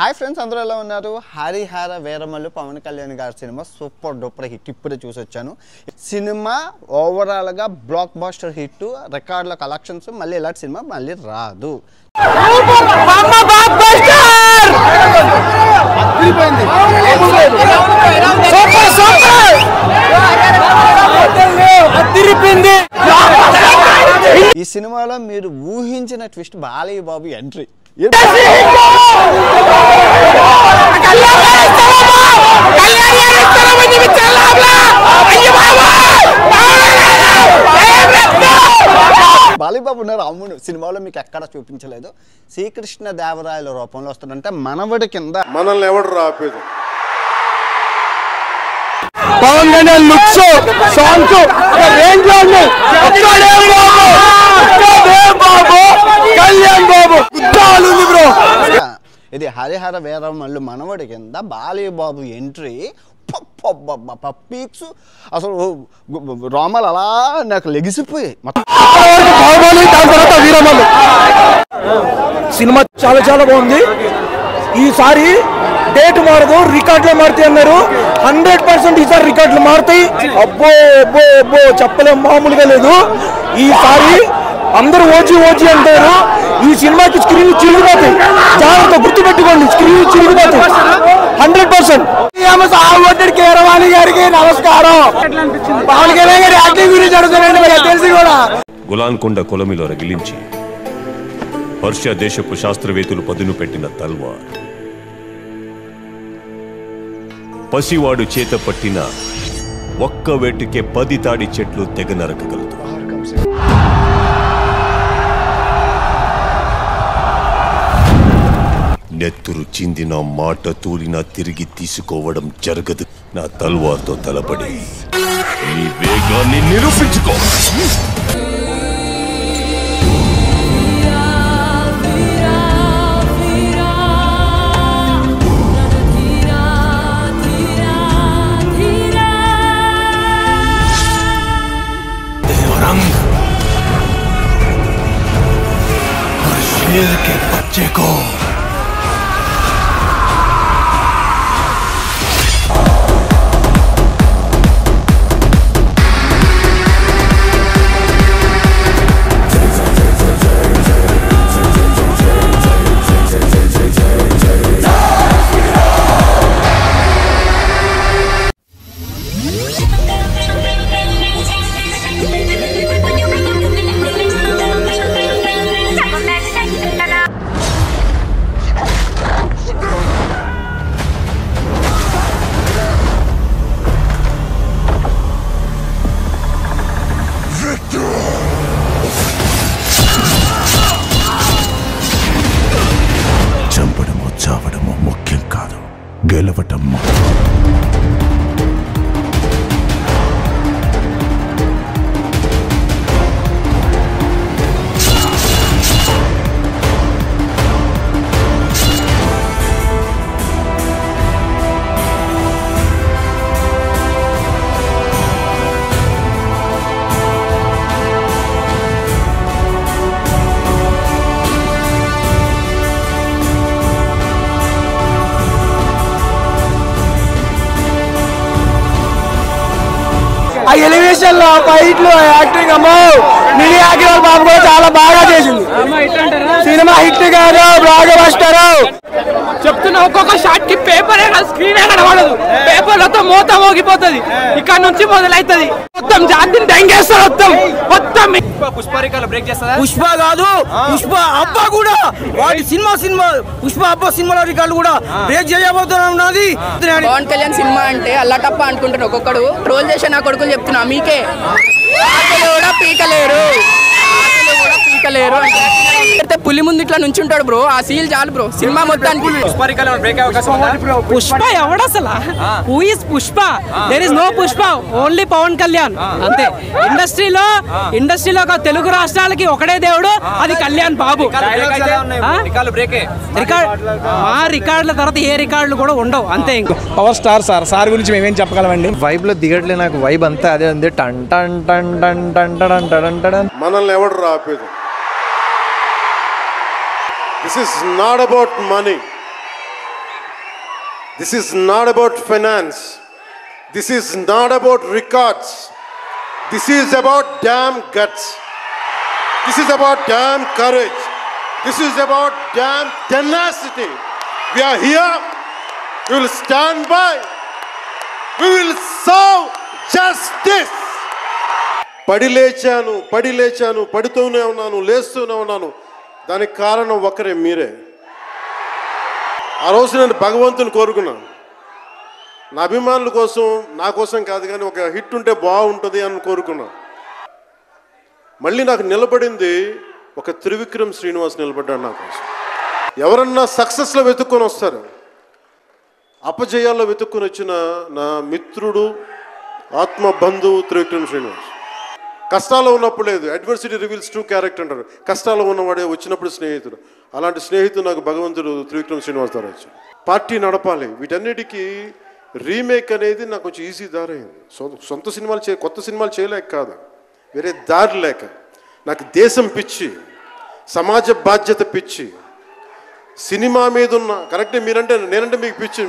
Hi friends, అందరూ ఎలా ఉన్నారు? హరిహర వీరమల్లు పవన్ కళ్యాణ్ గారి సినిమా సూపర్ డూపర్ హిట్ ఇప్పుడే చూసొచ్చాను. సినిమా ఓవరాల్గా బ్లాక్ బాస్టర్ హిట్, రికార్డుల కలెక్షన్స్. మళ్ళీ ఇలాంటి సినిమా మళ్ళీ రాదు. ఈ సినిమాలో మీరు ఊహించిన ట్విస్ట్ బాలయ్య బాబు ఎంట్రీ. బాలయ్యబాబు ఉన్నారు అమ్ముడు సినిమాలో మీకు ఎక్కడ చూపించలేదు. శ్రీకృష్ణ దేవరాయల రూపంలో వస్తుందంటే మనవడి కింద మనల్ని ఎవడు రాపేది. Pawan Kalyan looks songs range లో ఉన్నాయి. ఇది హరిహర వీరమల్లు మనవడి కింద బాలయ్య బాబు ఎంట్రీ. పీక్స్ అసలు రోమాలు అలా నాకు లెగిసిపోయాయి. సినిమా చాలా చాలా బాగుంది. ఈసారి డేట్ మారదు, రికార్డులు మారుతాయి అన్నారు. 100% ఈసారి రికార్డులు మారుతాయి. అబ్బో అబ్బో అబ్బో చెప్పలేం, మామూలుగా లేదు. ఈసారి అందరూ ఓజీ ఓజీ అంటారు. ఈ సినిమాకి స్క్రీన్ చిరిగిపోతాయి. జాగ్రత్త గుర్తుపెట్టుకోండి, స్క్రీన్ చిరిగిపోతాయి 100%. కేరవాణి గారికి నమస్కారం. పవన్ కళ్యాణ్ గారి యాక్టింగ్ గురించి అడుగుతానండి, తెలిసి కూడా. గులాన్కొండ కొలమిలో రగిలించి పర్షియా దేశపు శాస్త్రవేత్తలు పదును పెట్టిన తల్వార్, పసివాడు చేత పట్టిన ఒక్క వేటుకే 10 తాడి చెట్లు తెగ నరకగలదు. నెత్తురు చిందిన మాట తూలిన తిరిగి తీసుకోవడం జరగదు. నా తల్వార్తో తలపడి నీ వేగాన్ని నిరూపించుకో. शेर के बच्चे को చంపడమో చావడమో ముఖ్యం కాదు, గెలవటం ముఖ్యం. ఆ ఎలివేషన్ లో ఫైట్ లో యాక్టింగ్ అమ్మో మినీ అగ్రవాల్ బాబు కూడా చాలా బాగా చేసింది. సినిమా హిట్ కాదు, బ్లాక్ బస్టర్. చెప్తున్నా, ఒక్కొక్క షాట్ కి పేపర్ స్క్రీన్ కనబడదు. పేపర్లతో మూత మోగిపోతుంది. ఇక్కడ నుంచి మొదలైతుంది, మొత్తం జాతిని దంగేస్తారు. మొత్తం పుష్ప బ్రేక్ చేస్తారు. పుష్ప కాదు, పుష్ప అబ్బా కూడా వాటి సినిమా పుష్ప అబ్బా సినిమాలో రికార్డు కూడా బ్రేక్ చేయబోతున్నది. పవన్ కళ్యాణ్ సినిమా అంటే అల్లటప్ప అనుకుంటున్నా. ఒక్కొక్కడు ట్రోల్ చేసే నా కొడుకులు చెప్తున్నా, మీకే కూడా పీకలేరు పులి ముందు ఇట్లా నుంచి ఉంటాడు బ్రో. ఆ సీల్ చాలు బ్రో సినిమా మొత్తానికి. పుష్ప ఎవడు అసలు? Who is Pushpa? There is no Pushpa, only Pawan Kalyan అంతే. ఇండస్ట్రీలో ఒక తెలుగు రాష్ట్రాలకి ఒకడే దేవుడు, అది కళ్యాణ్ బాబు. మా రికార్డుల తర్వాత ఏ రికార్డులు కూడా ఉండవు అంతే. ఇంకా పవర్ స్టార్ సార్ గురించి మేమేం చెప్పగలమండి? వైబ్ లో దిగట్లే, నాకు వైబ్ అంతా అదే ఉంది. టన్ టన్ టన్ టన్ టన్ టన్ టన్ టన్. మనల్ని ఎవడు రాపేది. This is not about money. This is not about finance. This is not about records. This is about damn guts. This is about damn courage. This is about damn tenacity. We are here. We will stand by. We will serve justice. పడి లేచాను పడుతూనే ఉన్నాను, లేస్తూనే ఉన్నాను. దానికి కారణం ఒకరే, మీరే. ఆ రోజు నేను భగవంతుని కోరుకున్నాను. నా అభిమానుల కోసం, నా కోసం కాదు కానీ ఒక హిట్ ఉంటే బాగుంటుంది అని కోరుకున్నాను. మళ్ళీ నాకు నిలబడింది ఒక త్రివిక్రమ్ శ్రీనివాస్ నిలబడ్డాడు నా కోసం. ఎవరన్నా సక్సెస్లో వెతుక్కొని వస్తారు, అపజయాల్లో వెతుక్కొని వచ్చిన నా మిత్రుడు, ఆత్మ బంధువు త్రివిక్రమ్ శ్రీనివాస్. కష్టాల్లో ఉన్నప్పుడు లేదు, అడ్వర్సిటీ రివీల్స్ ట్రూ క్యారెక్టర్ అంటారు. కష్టాల్లో ఉన్నవాడే, వచ్చినప్పుడు స్నేహితుడు. అలాంటి స్నేహితుడు నాకు భగవంతుడు త్రివిక్రమ్ శ్రీనివాస్ ద్వారా వచ్చాడు. పార్టీ నడపాలి, వీటన్నిటికీ రీమేక్ అనేది నాకు కొంచెం ఈజీ దారి అయింది. సొంత సినిమాలు కొత్త సినిమాలు చేయలేక కాదు, వేరే దారి లేక. నాకు దేశం పిచ్చి, సమాజ బాధ్యత పిచ్చి, సినిమా మీద ఉన్న కరెక్టే. నేనంటే మీకు పిచ్చి.